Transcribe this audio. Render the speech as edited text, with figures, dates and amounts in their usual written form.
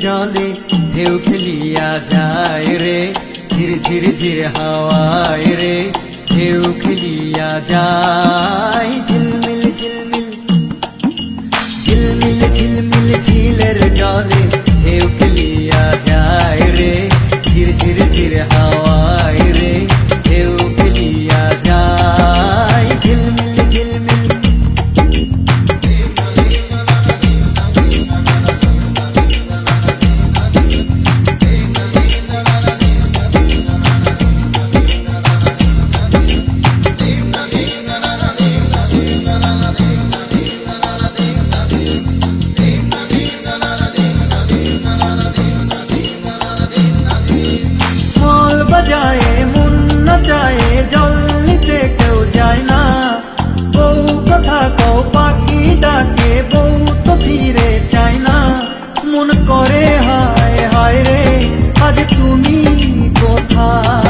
জলে ঢেউ খেলিয়া যায় রে, ঝির ঝির ঝির হাওয়ায় রে ঢেউ খেলিয়া যায়। ঝিলমিল ঝিলমিল ঝিলমিল ঝিলমিল ঝিলের জলে ঢেউ খেলিয়া যায় রে, ঝির ঝির ঝির হাওয়ায় রে ঢেউ খেলিয়া যায়। ঝিলমিল ঝিলমিল মল বাজায়ে মন নাচায়ে, জল নিতে কেউ যায় না। বউ কথা কও পাখি ডাকে, বউ তো ফিরে চায় না। মন করে হায় হায় রে, আজ তুমি কোথায়?